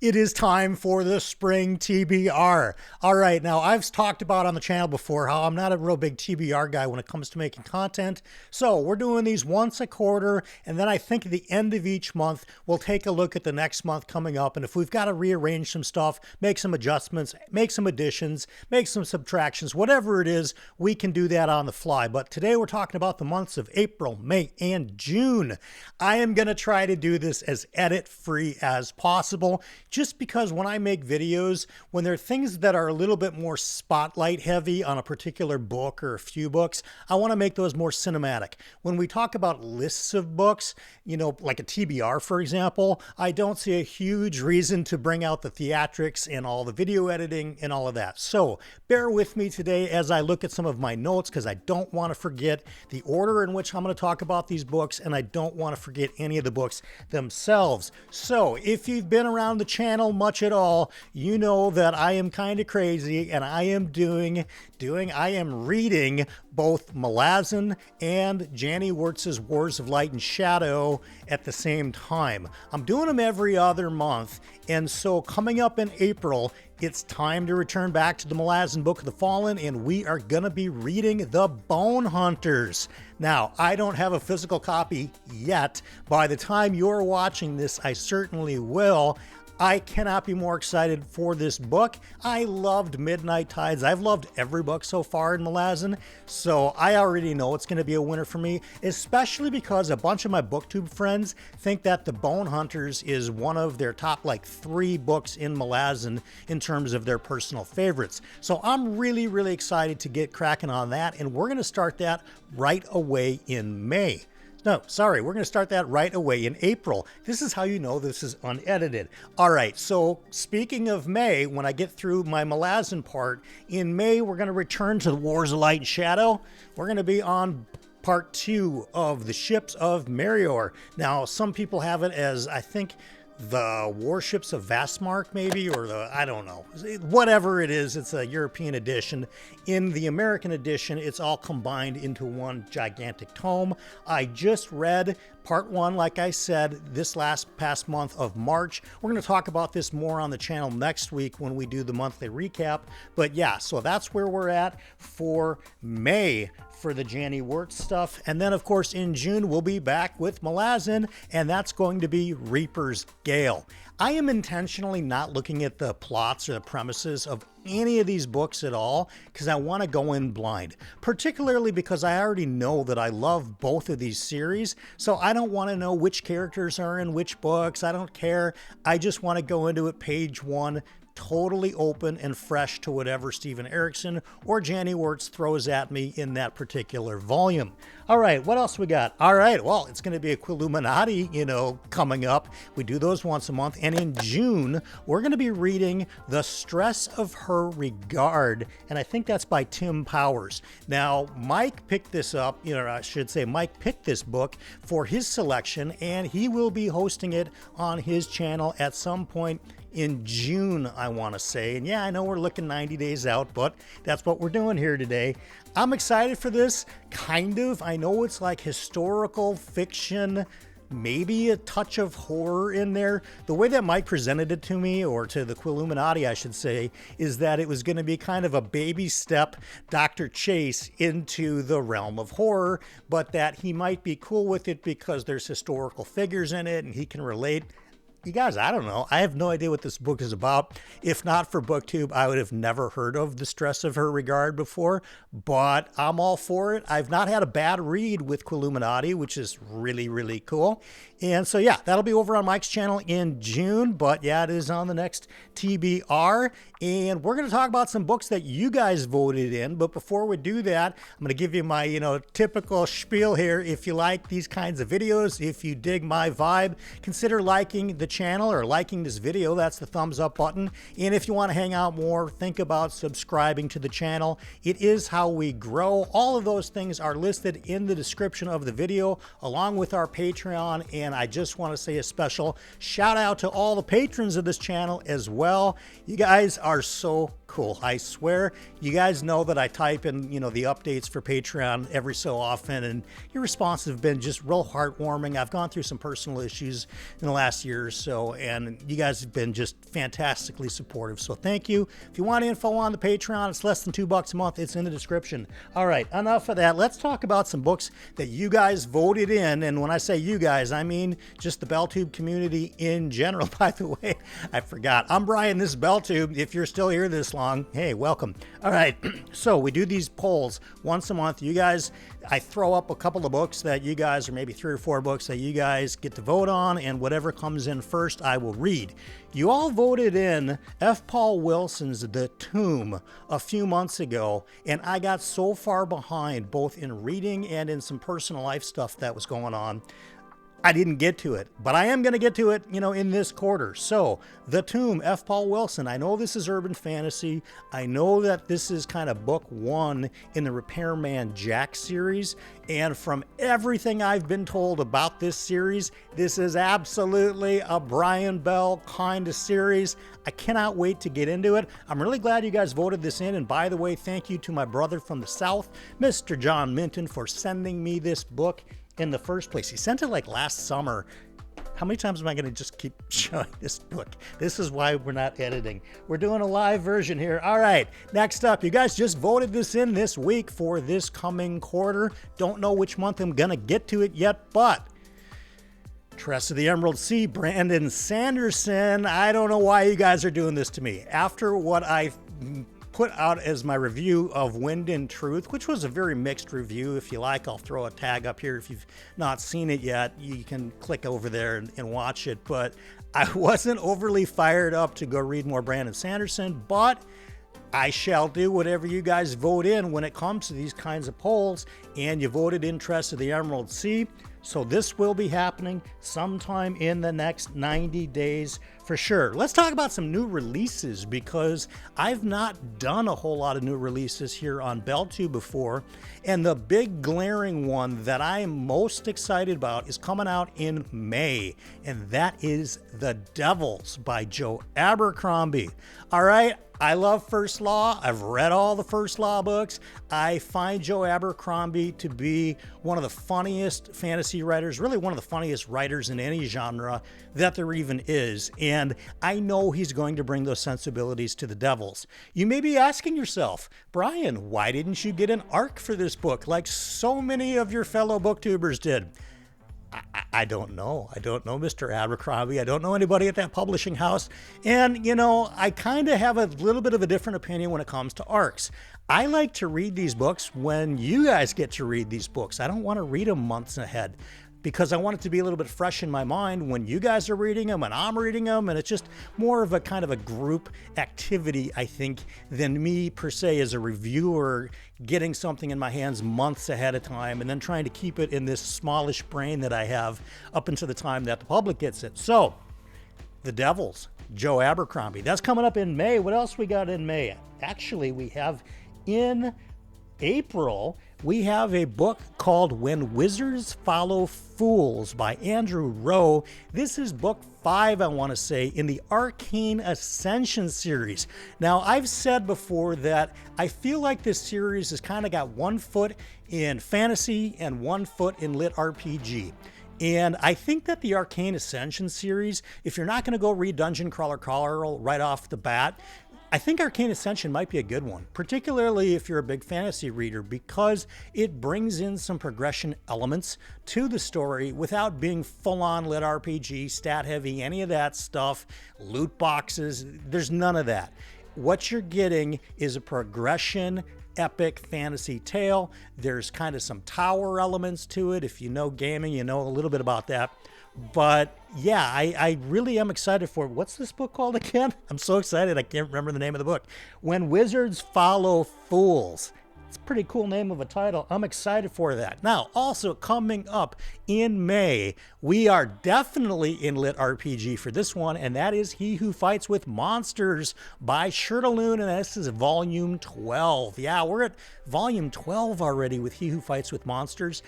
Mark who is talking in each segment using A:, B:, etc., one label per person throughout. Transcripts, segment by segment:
A: It is time for the Spring TBR. All right, now I've talked about on the channel before how I'm not a real big TBR guy when it comes to making content. So we're doing these once a quarter, and then I think at the end of each month, we'll take a look at the next month coming up. And if we've got to rearrange some stuff, make some adjustments, make some additions, make some subtractions, whatever it is, we can do that on the fly. But today we're talking about the months of April, May, and June. I am going to try to do this as edit-free as possible, just because when I make videos, when there are things that are a little bit more spotlight heavy on a particular book or a few books, I want to make those more cinematic. When we talk about lists of books, you know, like a TBR, for example, I don't see a huge reason to bring out the theatrics and all the video editing and all of that. So bear with me today as I look at some of my notes, because I don't want to forget the order in which I'm going to talk about these books, and I don't want to forget any of the books themselves. So if you've been around the channel much at all, you know that I am kind of crazy, and I am reading both Malazan and Janny Wurtz's Wars of Light and Shadow at the same time. I'm doing them every other month, and so coming up in April, it's time to return back to the Malazan Book of the Fallen, and we are going to be reading The Bone Hunters. Now, I don't have a physical copy yet. By the time you're watching this, I certainly will. I cannot be more excited for this book. I loved Midnight Tides. I've loved every book so far in Malazan, so I already know it's going to be a winner for me, especially because a bunch of my BookTube friends think that The Bone Hunters is one of their top 3 books in Malazan in terms of their personal favorites. So I'm really excited to get cracking on that, and we're going to start that right away in May. No, sorry, we're going to start that right away in April. This is how you know this is unedited. All right, so speaking of May, when I get through my Malazan part, in May we're going to return to the Wars of Light and Shadow. We're going to be on part 2 of the Ships of Merior. Now, some people have it as, I think, the Warships of Vastmark, maybe, or I don't know. Whatever it is, it's a European edition. In the American edition, it's all combined into one gigantic tome. I just read part 1, like I said, this past month of March. We're going to talk about this more on the channel next week when we do the monthly recap. But yeah, so that's where we're at for May for the Janny Wurtz stuff. And then, of course, in June, we'll be back with Malazan, and that's going to be Reaper's Gale. I am intentionally not looking at the plots or the premises of any of these books at all, because I want to go in blind, particularly because I already know that I love both of these series. So I don't want to know which characters are in which books. I don't care. I just want to go into it page 1, totally open and fresh to whatever Steven Erikson or Janny Wurtz throws at me in that particular volume. All right, what else we got? All right, well, it's going to be a Quiluminati, coming up. We do those once a month. And in June, we're going to be reading The Stress of Her Regard. And I think that's by Tim Powers. Now, Mike picked this up, I should say Mike picked this book for his selection, and he will be hosting it on his channel at some point in June, I want to say. And yeah, I know we're looking 90 days out, but that's what we're doing here today. I'm excited for this, kind of. I know it's like historical fiction, maybe a touch of horror in there. The way that Mike presented it to me, or to the Quiluminati, I should say, is that it was going to be kind of a baby step Dr. Chase into the realm of horror, but that he might be cool with it because there's historical figures in it and he can relate. You guys, I don't know. I have no idea what this book is about. If not for BookTube, I would have never heard of The Stress of Her Regard before, but I'm all for it. I've not had a bad read with Quiluminati, which is really cool. And so, yeah, that'll be over on Mike's channel in June, but yeah, it is on the next TBR. And we're going to talk about some books that you guys voted in. But before we do that, I'm going to give you my, typical spiel here. If you like these kinds of videos, if you dig my vibe, consider liking the channel or liking this video. That's the thumbs up button. And if you want to hang out more, think about subscribing to the channel. It is how we grow. All of those things are listed in the description of the video, along with our Patreon. And I just want to say a special shout out to all the patrons of this channel as well. You guys are so cool. I swear, you guys know that I type in, the updates for Patreon every so often, and your responses have been just real heartwarming. I've gone through some personal issues in the last year or so, and you guys have been just fantastically supportive. So thank you. If you want info on the Patreon, it's less than $2 a month. It's in the description. All right, enough of that. Let's talk about some books that you guys voted in. And when I say you guys, I mean just the BellTube community in general. By the way, I forgot. I'm Brian. This is BellTube. If you're still here this long, hey, welcome. All right, so we do these polls once a month. You guys, I throw up a couple of books that you guys, or maybe 3 or 4 books that you guys get to vote on, and whatever comes in first, I will read. You all voted in F. Paul Wilson's The Tomb a few months ago, and I got so far behind, both in reading and in some personal life stuff that was going on, I didn't get to it, but I am going to get to it, in this quarter. So, The Tomb, F. Paul Wilson. I know this is urban fantasy. I know that this is kind of book 1 in the Repairman Jack series. And from everything I've been told about this series, this is absolutely a Brian Bell kind of series. I cannot wait to get into it. I'm really glad you guys voted this in. And by the way, thank you to my brother from the South, Mr. John Minton, for sending me this book in the first place. He sent it like last summer. How many times am I going to just keep showing this book? This is why we're not editing. We're doing a live version here. All right, next up, you guys just voted this in this week for this coming quarter. Don't know which month I'm going to get to it yet, but Tress of the Emerald Sea, Brandon Sanderson. I don't know why you guys are doing this to me. After what I put out as my review of Wind and Truth, which was a very mixed review. If you like, I'll throw a tag up here. If you've not seen it yet, you can click over there and watch it. But I wasn't overly fired up to go read more Brandon Sanderson, but I shall do whatever you guys vote in when it comes to these kinds of polls. And you voted in Tress of the Emerald Sea. So this will be happening sometime in the next 90 days for sure. Let's talk about some new releases, because I've not done a whole lot of new releases here on BellTube before. And the big glaring one that I am most excited about is coming out in May. And that is The Devils by Joe Abercrombie. All right. I love First Law. I've read all the First Law books. I find Joe Abercrombie to be one of the funniest fantasy writers, really one of the funniest writers in any genre that there even is. And I know he's going to bring those sensibilities to The Devils. You may be asking yourself, Brian, why didn't you get an arc for this book like so many of your fellow booktubers did? I don't know. I don't know Mr. Abercrombie. I don't know anybody at that publishing house. And, I kind of have a little bit of a different opinion when it comes to arcs. I like to read these books when you guys get to read these books. I don't want to read them months ahead, because I want it to be a little bit fresh in my mind when you guys are reading them and I'm reading them. And it's just more of a kind of a group activity, I think, than me per se as a reviewer getting something in my hands months ahead of time and then trying to keep it in this smallish brain that I have up until the time that the public gets it. So, The Devils, Joe Abercrombie. That's coming up in May. What else we got in May? Actually, we have in April, we have a book called When Wizards Follow Fools by Andrew Rowe. This is book 5, I want to say, in the Arcane Ascension series. Now, I've said before that I feel like this series has kind of got one foot in fantasy and one foot in lit RPG. And I think that the Arcane Ascension series, if you're not going to go read Dungeon Crawler right off the bat, I think Arcane Ascension might be a good one, particularly if you're a big fantasy reader, because it brings in some progression elements to the story without being full-on lit RPG, stat-heavy, any of that stuff, loot boxes. There's none of that. What you're getting is a progression epic fantasy tale. There's kind of some tower elements to it. If you know gaming, you know a little bit about that. But yeah, I really am excited for it. What's this book called again? I'm so excited. I can't remember the name of the book. When Wizards Follow Fools. It's a pretty cool name of a title. I'm excited for that. Now, also coming up in May, we are definitely in lit RPG for this one, and that is He Who Fights with Monsters by Shirtaloon, and this is volume 12. Yeah, we're at volume 12 already with He Who Fights with Monsters.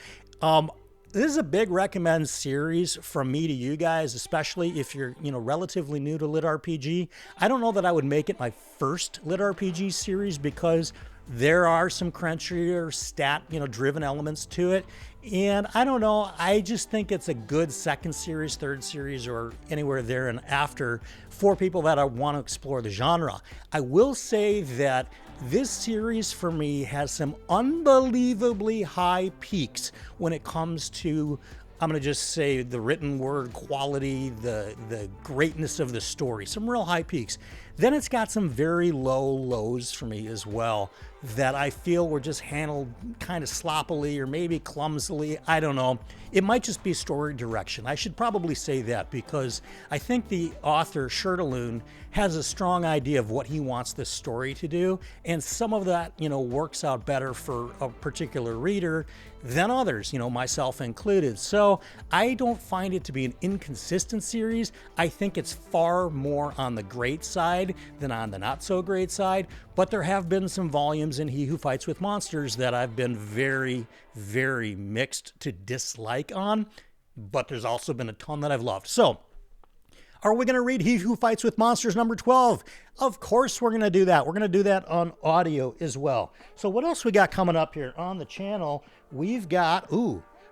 A: This is a big recommend series from me to you guys, especially if you're, relatively new to Lit RPG. I don't know that I would make it my first Lit RPG series because there are some crunchier stat, driven elements to it. And I don't know, I just think it's a good second series, third series, or anywhere there and after for people that want to explore the genre. I will say that this series for me has some unbelievably high peaks when it comes to, I'm going to just say, the written word quality, the greatness of the story, some real high peaks. Then it's got some very low lows for me as well that I feel were just handled kind of sloppily or maybe clumsily. I don't know. It might just be story direction. I should probably say that because I think the author, Shirtaloon, has a strong idea of what he wants this story to do. And some of that, works out better for a particular reader than others, myself included. So I don't find it to be an inconsistent series. I think it's far more on the great side than on the not so great side. But there have been some volumes in He Who Fights with Monsters that I've been very, very mixed to dislike on. But there's also been a ton that I've loved. So, are we going to read He Who Fights with Monsters number 12? Of course we're going to do that. We're going to do that on audio as well. So what else we got coming up here on the channel? We've got,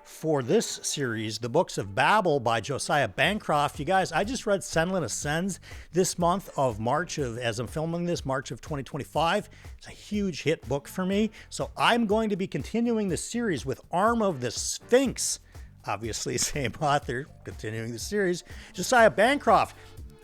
A: for this series, The Books of Babel by Josiah Bancroft. You guys, I just read Senlin Ascends this month of March as I'm filming this, March of 2025. It's a huge hit book for me. So I'm going to be continuing the series with Arm of the Sphinx. Obviously, same author, continuing the series, Josiah Bancroft.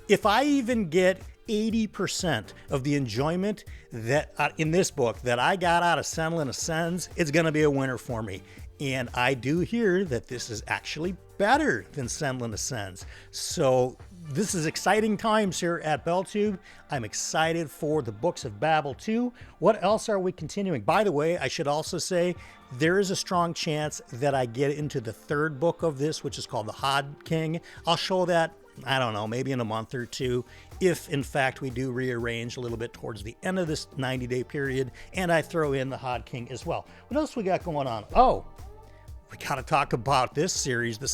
A: If I even get 80% of the enjoyment that in this book that I got out of Senlin Ascends, it's going to be a winner for me. And I do hear that this is actually better than Senlin Ascends. So this is exciting times here at BellTube. I'm excited for the Books of Babel 2. What else are we continuing? By the way, I should also say there is a strong chance that I get into the third book of this, which is called The Hod King. I'll show that, I don't know, maybe in a month or two, if in fact we do rearrange a little bit towards the end of this 90-day period, and I throw in The Hod King as well. What else we got going on? Oh, we got to talk about this series, the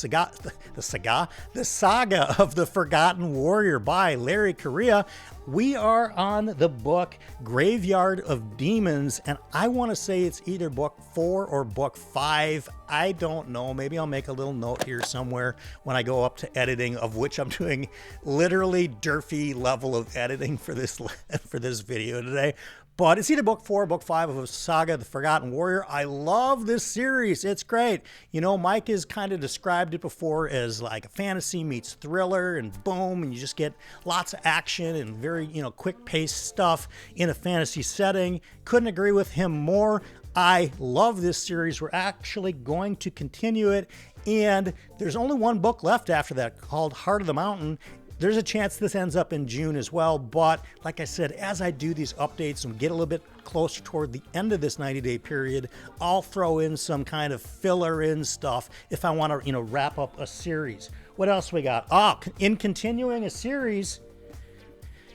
A: saga of the Forgotten Warrior by Larry Correia. We are on the book Graveyard of Demons, and I want to say it's either book 4 or book 5. I don't know. Maybe I'll make a little note here somewhere when I go up to editing, of which I'm doing literally Durfee level of editing for this video today. But it's either book 4 or book 5 of a saga, The Forgotten Warrior. I love this series. It's great. Mike has kind of described it before as like a fantasy meets thriller, and boom, and you just get lots of action and very, quick-paced stuff in a fantasy setting. Couldn't agree with him more. I love this series. We're actually going to continue it, and there's only one book left after that called Heart of the Mountain. There's a chance this ends up in June as well, but like I said, as I do these updates and get a little bit closer toward the end of this 90-day period, I'll throw in some kind of filler-in stuff if I want to, wrap up a series. What else we got? In continuing a series,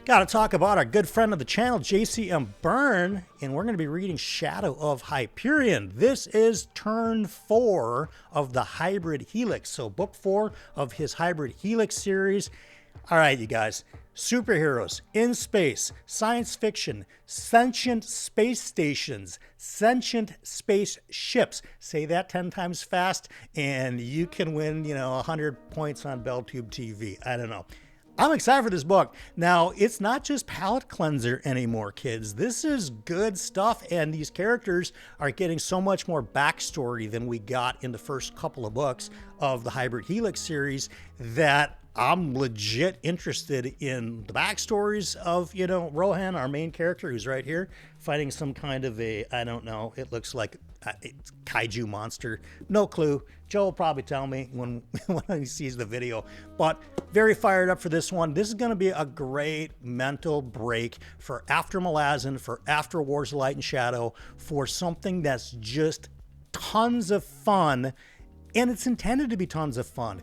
A: got to talk about our good friend of the channel, JCM Byrne, and we're going to be reading Shadow of Hyperion. This is turn 4 of the Hybrid Helix, so book 4 of his Hybrid Helix series. All right, you guys, superheroes in space, science fiction, sentient space stations, sentient space ships. Say that 10 times fast, and you can win, 100 points on BellTube TV. I don't know. I'm excited for this book. Now, it's not just palate cleanser anymore, kids. This is good stuff, and these characters are getting so much more backstory than we got in the first couple of books of the Hybrid Helix series that I'm legit interested in the backstories of, Rohan, our main character, who's right here, fighting some kind of I don't know, it looks like a kaiju monster. No clue. Joe will probably tell me when he sees the video. But very fired up for this one. This is going to be a great mental break for after Malazan, for after Wars of Light and Shadow, for something that's just tons of fun. And it's intended to be tons of fun.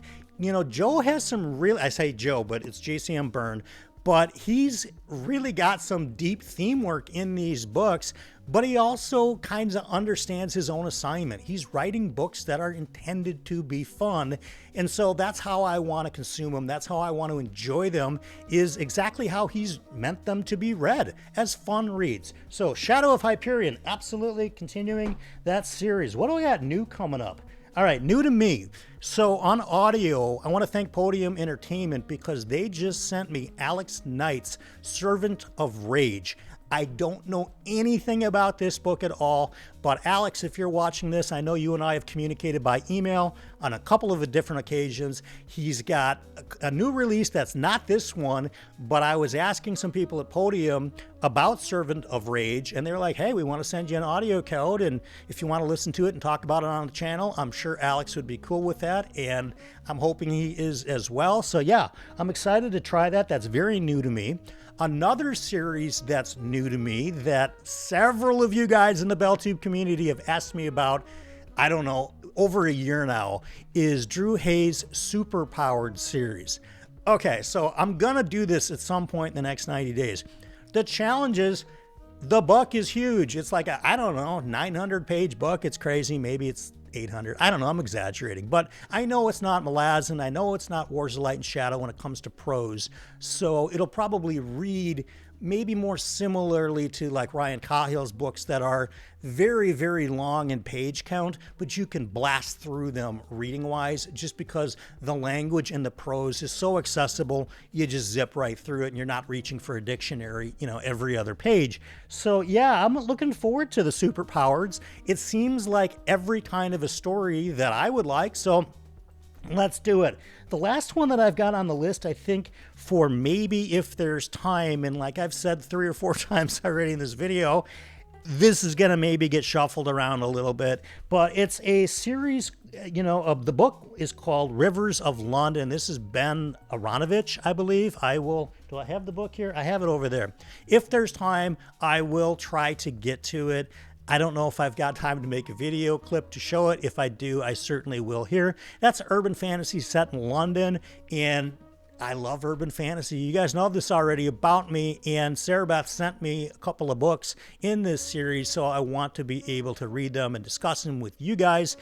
A: Joe has some real, I say Joe, but it's JCM Byrne, but he's really got some deep theme work in these books, but he also kind of understands his own assignment. He's writing books that are intended to be fun, and so that's how I want to consume them. That's how I want to enjoy them, is exactly how he's meant them to be read, as fun reads. So Shadow of Hyperion, absolutely continuing that series. What do we got new coming up? All right, new to me. So on audio, I want to thank Podium Entertainment because they just sent me Alex Knight's Servant of Rage. I don't know anything about this book at all, but Alex, if you're watching this, I know you and I have communicated by email on a couple of different occasions. He's got a new release that's not this one, but I was asking some people at Podium about Servant of Rage, and they're like, hey, we want to send you an audio code, and if you want to listen to it and talk about it on the channel, I'm sure Alex would be cool with that, and I'm hoping he is as well. So yeah, I'm excited to try that. That's very new to me. Another series that's new to me that several of you guys in the BellTube community have asked me about, I don't know, over a year now, is Drew Hayes' Superpowered series. Okay, so I'm gonna do this at some point in the next 90 days. The challenge is, the book is huge. It's like a, I don't know, 900-page book. It's crazy. Maybe it's 800. I don't know. I'm exaggerating. But I know it's not Malazan. I know it's not Wars of Light and Shadow when it comes to prose. So it'll probably read maybe more similarly to like Ryan Cahill's books that are very, very long in page count, but you can blast through them reading-wise just because the language and the prose is so accessible, you just zip right through it and you're not reaching for a dictionary, you know, every other page. So yeah, I'm looking forward to the Superpowers. It seems like every kind of a story that I would like, so let's do it. The last one that I've got on the list, I think, for maybe if there's time, and like I've said 3 or 4 times already in this video, this is going to maybe get shuffled around a little bit, but it's a series, you know, of the book is called Rivers of London. This is Ben Aronovich, I believe. Do I have the book here? I have it over there. If there's time, I will try to get to it. I don't know if I've got time to make a video clip to show it. If I do, I certainly will here. That's urban fantasy set in London, and I love urban fantasy. You guys know this already about me, and Sarah Beth sent me a couple of books in this series, so I want to be able to read them and discuss them with you guys.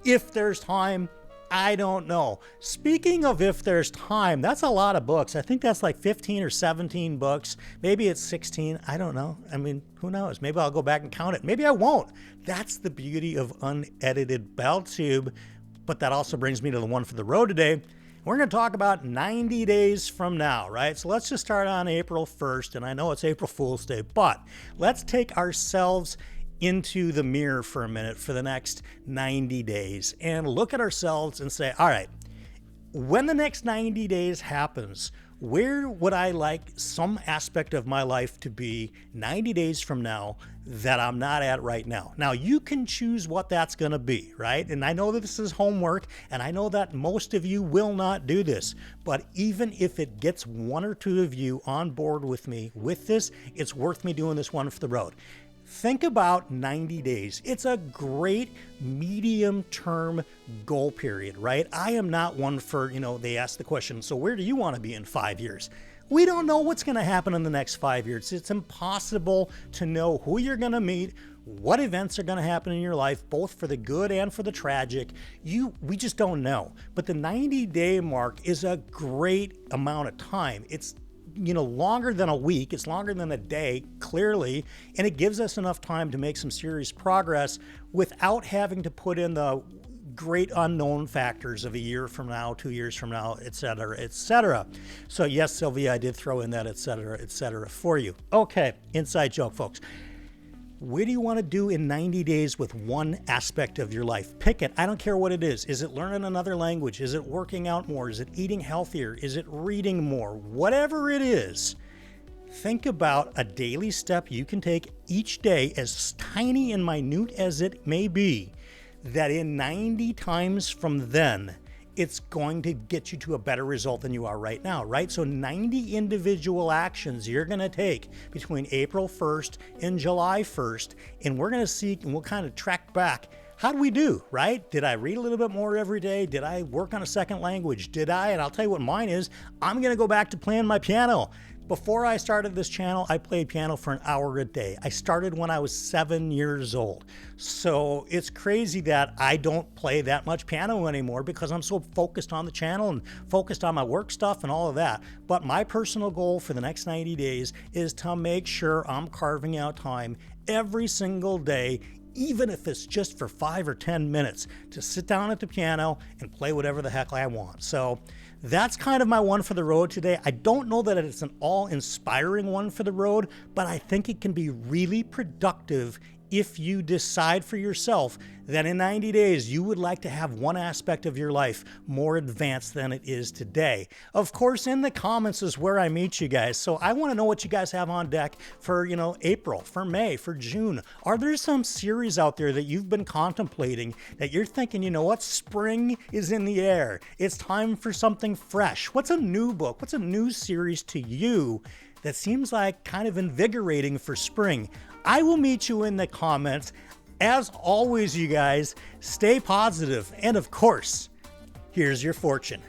A: If there's time, I don't know. Speaking of if there's time, that's a lot of books. I think that's like 15 or 17 books. Maybe it's 16. I don't know. I mean, who knows? Maybe I'll go back and count it. Maybe I won't. That's the beauty of unedited BellTube. But that also brings me to the one for the road today. We're going to talk about 90 days from now, right? So let's just start on April 1st. And I know it's April Fool's Day, but let's take ourselves into the mirror for a minute for the next 90 days and look at ourselves and say, all right, when the next 90 days happens, where would I like some aspect of my life to be 90 days from now that I'm not at right now? Now, you can choose what that's going to be, right? And I know that this is homework, and I know that most of you will not do this, but even if it gets 1 or 2 of you on board with me with this, it's worth me doing this one for the road. Think about 90 days. It's a great medium-term goal period, right? I am not one for, they ask the question, so where do you want to be in 5 years? We don't know what's going to happen in the next 5 years. It's impossible to know who you're going to meet, what events are going to happen in your life, both for the good and for the tragic. We just don't know. But the 90-day mark is a great amount of time. It's longer than a week, it's longer than a day, clearly, and it gives us enough time to make some serious progress without having to put in the great unknown factors of a year from now, 2 years from now, etc., etc. So yes, Sylvia, I did throw in that etc. for you. Okay, inside joke, folks. What do you want to do in 90 days with one aspect of your life? Pick it. I don't care what it is. Is it learning another language? Is it working out more? Is it eating healthier? Is it reading more? Whatever it is, think about a daily step you can take each day, as tiny and minute as it may be, that in 90 times from then, it's going to get you to a better result than you are right now, right? So 90 individual actions you're going to take between April 1st and July 1st, and we're going to see, and we'll kind of track back. How do we do, right? Did I read a little bit more every day? Did I work on a second language? And I'll tell you what mine is, I'm going to go back to playing my piano. Before I started this channel, I played piano for an hour a day. I started when I was 7 years old. So it's crazy that I don't play that much piano anymore because I'm so focused on the channel and focused on my work stuff and all of that. But my personal goal for the next 90 days is to make sure I'm carving out time every single day, even if it's just for 5 or 10 minutes, to sit down at the piano and play whatever the heck I want. So that's kind of my one for the road today. I don't know that it's an all-inspiring one for the road, but I think it can be really productive if you decide for yourself that in 90 days you would like to have one aspect of your life more advanced than it is today. Of course, in the comments is where I meet you guys. So I want to know what you guys have on deck for, April, for May, for June. Are there some series out there that you've been contemplating that you're thinking, you know what, spring is in the air. It's time for something fresh. What's a new book? What's a new series to you that seems like kind of invigorating for spring? I will meet you in the comments. As always, you guys, stay positive. And of course, here's your fortune.